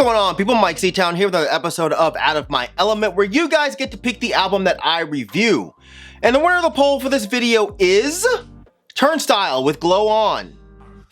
going on, people? Myke C-Town here with another episode of Out of My Element, where you guys get to pick the album that I review. And the winner of the poll for this video is Turnstile with Glow On.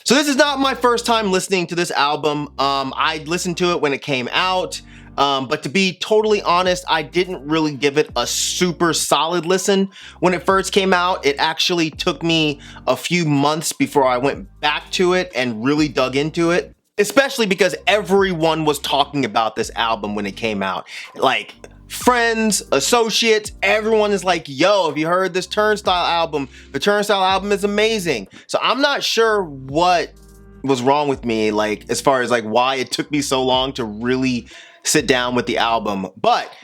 So this is not my first time listening to this album. I listened to it when it came out, but to be totally honest, I didn't really give it a super solid listen when it first came out. It actually took me a few months before I went back to it and really dug into it. Especially because everyone was talking about this album when it came out. Like, friends, associates, everyone is like, yo, have you heard this Turnstile album? The Turnstile album is amazing. So I'm not sure what was wrong with me, like, as far as like why it took me so long to really sit down with the album. But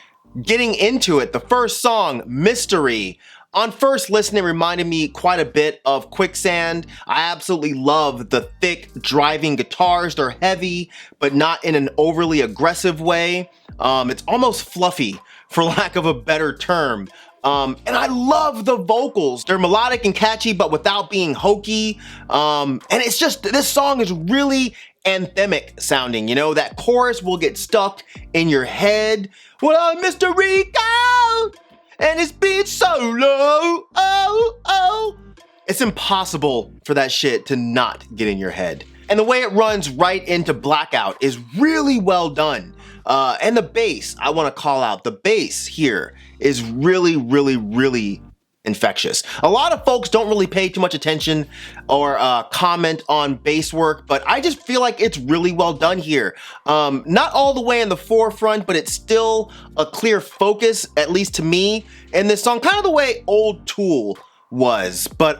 getting into it, the first song, Mystery, on first listen, it reminded me quite a bit of Quicksand. I absolutely love the thick driving guitars. They're heavy, but not in an overly aggressive way. It's almost fluffy, for lack of a better term. And I love the vocals. They're melodic and catchy, but without being hokey. And it's just, this song is really anthemic sounding. You know, that chorus will get stuck in your head. Well, I'm Mr. Rico! And it's been so low, oh. It's impossible for that shit to not get in your head. And the way it runs right into Blackout is really well done. And the bass, I wanna call out, the bass here is really infectious. A lot of folks don't really pay too much attention or comment on bass work, but I just feel like it's really well done here. Not all the way in the forefront, but it's still a clear focus, at least to me, in this song, kind of the way old Tool was, but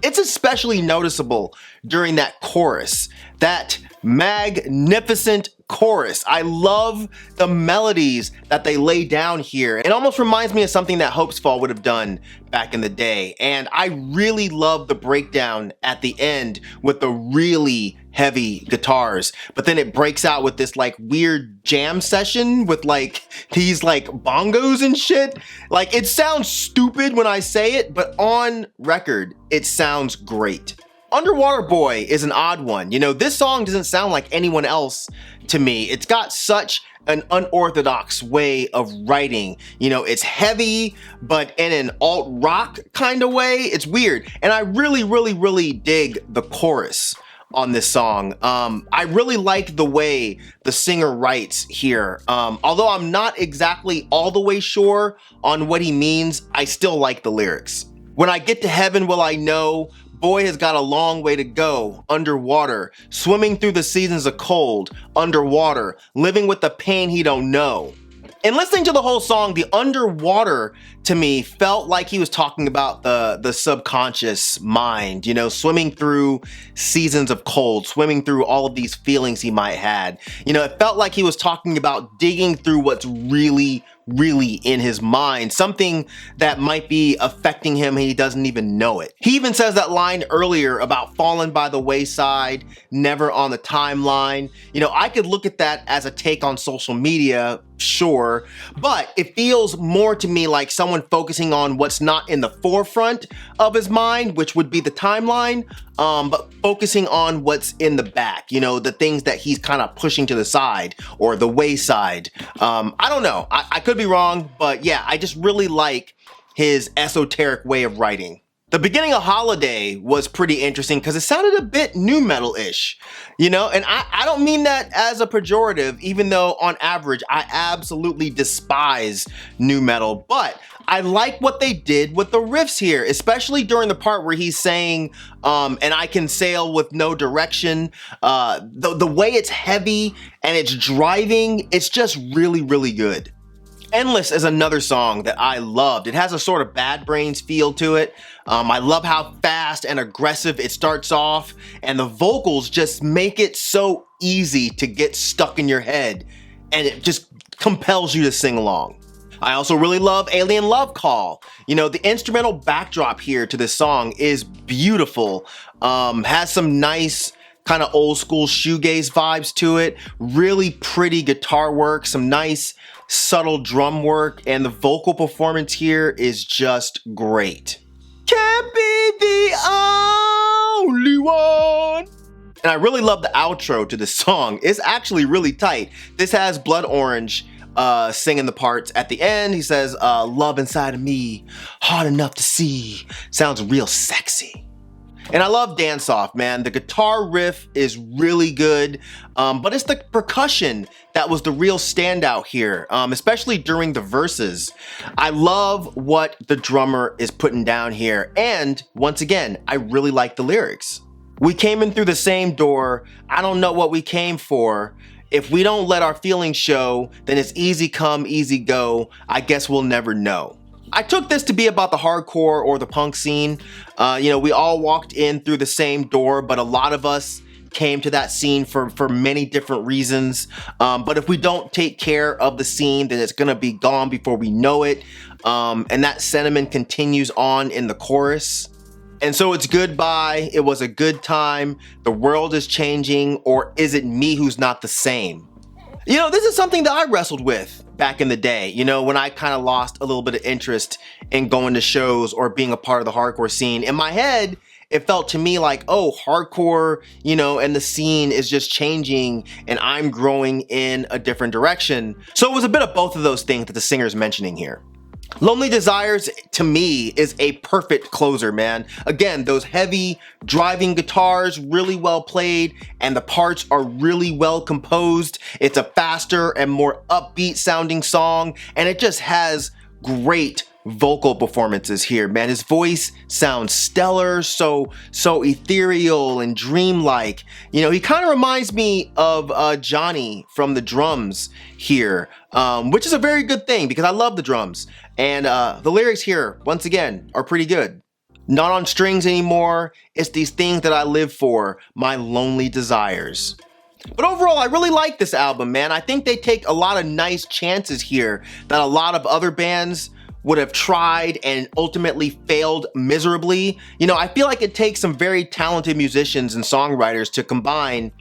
it's especially noticeable during that chorus, that magnificent chorus. I love the melodies that they lay down here. It almost reminds me of something that Hopesfall would have done back in the day. And I really love the breakdown at the end with the really heavy guitars. But then it breaks out with this like weird jam session with like these like bongos and shit. Like, it sounds stupid when I say it, but on record, it sounds great. Underwater Boy is an odd one. You know, this song doesn't sound like anyone else to me. It's got such an unorthodox way of writing. You know, it's heavy, but in an alt-rock kind of way. It's weird. And I really dig the chorus on this song. I really like the way the singer writes here. Although I'm not exactly all the way sure on what he means, I still like the lyrics. When I get to heaven, will I know? Boy has got a long way to go, underwater, swimming through the seasons of cold, underwater, living with the pain he don't know. And listening to the whole song, the underwater to me felt like he was talking about the subconscious mind, you know, swimming through seasons of cold, swimming through all of these feelings he might had. You know, it felt like he was talking about digging through what's really in his mind, something that might be affecting him and he doesn't even know it. He even says that line earlier about falling by the wayside, never on the timeline. You know, I could look at that as a take on social media, sure, but it feels more to me like someone focusing on what's not in the forefront of his mind, which would be the timeline, but focusing on what's in the back, you know, the things that he's kind of pushing to the side or the wayside. I don't know, I could be wrong, but yeah, I just really like his esoteric way of writing. The beginning of Holiday was pretty interesting because it sounded a bit nu metal-ish, you know, and I don't mean that as a pejorative, even though on average I absolutely despise nu metal, but I like what they did with the riffs here, especially during the part where he's saying, and I can sail with no direction. The way it's heavy and it's driving, it's just really good. Endless is another song that I loved. It has a sort of Bad Brains feel to it. I love how fast and aggressive it starts off, and the vocals just make it so easy to get stuck in your head, and it just compels you to sing along. I also really love Alien Love Call. You know, the instrumental backdrop here to this song is beautiful. Has some nice kind of old school shoegaze vibes to it. Really pretty guitar work, some nice subtle drum work, and the vocal performance here is just great. Can't be the only one. And I really love the outro to this song. It's actually really tight. This has Blood Orange singing the parts at the end. He says, love inside of me, hard enough to see. Sounds real sexy. And I love Dance Off, man. The guitar riff is really good, but it's the percussion that was the real standout here, especially during the verses. I love what the drummer is putting down here. And once again, I really like the lyrics. We came in through the same door. I don't know what we came for. If we don't let our feelings show, then it's easy come, easy go. I guess we'll never know. I took this to be about the hardcore or the punk scene. We all walked in through the same door, but a lot of us came to that scene for many different reasons. But if we don't take care of the scene, then it's gonna be gone before we know it. And that sentiment continues on in the chorus. And so it's goodbye, it was a good time, the world is changing, or is it me who's not the same? This is something that I wrestled with back in the day, when I kind of lost a little bit of interest in going to shows or being a part of the hardcore scene. In my head, it felt to me like, oh, hardcore, and the scene is just changing and I'm growing in a different direction. So it was a bit of both of those things that the singer's mentioning here. Lonely Desires, to me, is a perfect closer, man. Again, those heavy driving guitars, really well played, and the parts are really well composed. It's a faster and more upbeat sounding song, and it just has great vocal performances here, man. His voice sounds stellar, so ethereal and dreamlike. He kind of reminds me of Johnny from the drums here, which is a very good thing because I love the drums. And the lyrics here, once again, are pretty good. Not on strings anymore. It's these things that I live for, my lonely desires. But overall, I really like this album, man. I think they take a lot of nice chances here that a lot of other bands would have tried and ultimately failed miserably. I feel like it takes some very talented musicians and songwriters to combine,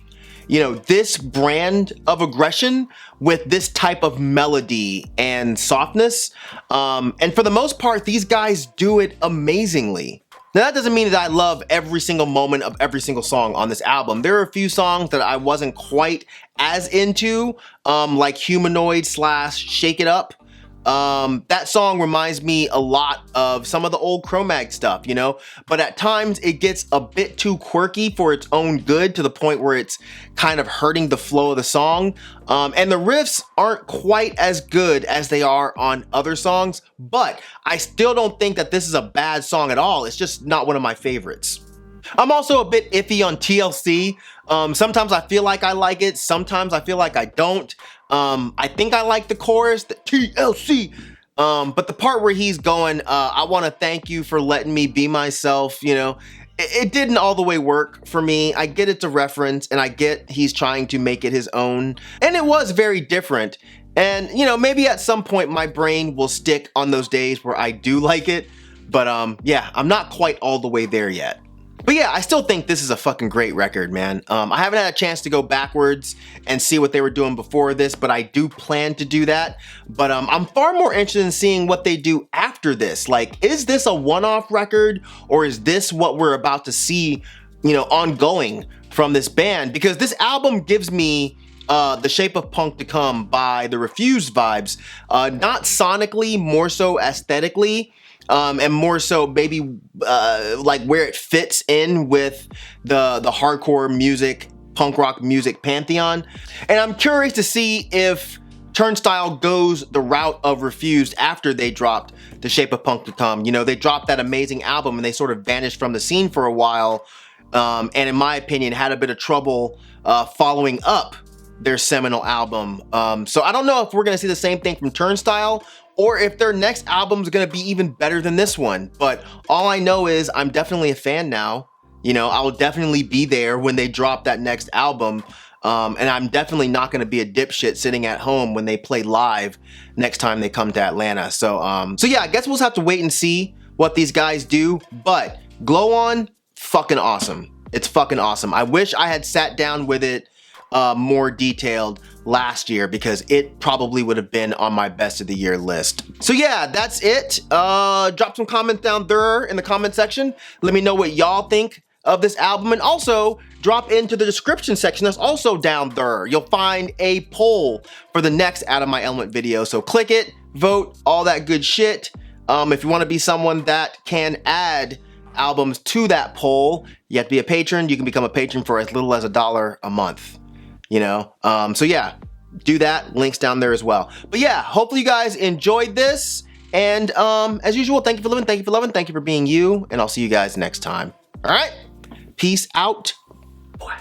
this brand of aggression with this type of melody and softness. And for the most part, these guys do it amazingly. Now, that doesn't mean that I love every single moment of every single song on this album. There are a few songs that I wasn't quite as into, like Humanoid / Shake It Up. That song reminds me a lot of some of the old Cro-Mag stuff, but at times it gets a bit too quirky for its own good to the point where it's kind of hurting the flow of the song. And the riffs aren't quite as good as they are on other songs, but I still don't think that this is a bad song at all. It's just not one of my favorites. I'm also a bit iffy on TLC. Sometimes I feel like I like it. Sometimes I feel like I don't. I think I like the chorus, the TLC. But the part where he's going, I want to thank you for letting me be myself, it didn't all the way work for me. I get it's a reference and I get he's trying to make it his own. And it was very different. And, maybe at some point my brain will stick on those days where I do like it. But yeah, I'm not quite all the way there yet. But yeah, I still think this is a fucking great record, man. I haven't had a chance to go backwards and see what they were doing before this, but I do plan to do that. But I'm far more interested in seeing what they do after this. Like, is this a one-off record, or is this what we're about to see, ongoing from this band? Because this album gives me The Shape of Punk to Come by the Refused vibes, not sonically, more so aesthetically. And more so maybe like where it fits in with the hardcore music, punk rock music pantheon. And I'm curious to see if Turnstile goes the route of Refused after they dropped The Shape of Punk to Come. They dropped that amazing album and they sort of vanished from the scene for a while. And in my opinion, had a bit of trouble following up their seminal album. So I don't know if we're gonna see the same thing from Turnstile, or if their next album is gonna be even better than this one. But all I know is I'm definitely a fan now. I will definitely be there when they drop that next album. And I'm definitely not gonna be a dipshit sitting at home when they play live next time they come to Atlanta. So yeah, I guess we'll just have to wait and see what these guys do. But Glow On, fucking awesome. It's fucking awesome. I wish I had sat down with it more detailed last year, because it probably would have been on my best of the year list. So yeah, that's it. Drop some comments down there in the comment section. Let me know what y'all think of this album, and also drop into the description section that's also down there. You'll find a poll for the next Out of My Element video. So click it, vote, all that good shit. If you want to be someone that can add albums to that poll, you have to be a patron. You can become a patron for as little as $1 a month, you know? So yeah, do that. Links down there as well. But yeah, hopefully you guys enjoyed this. And as usual, thank you for living, thank you for loving, thank you for being you, and I'll see you guys next time. All right, peace out. Boy.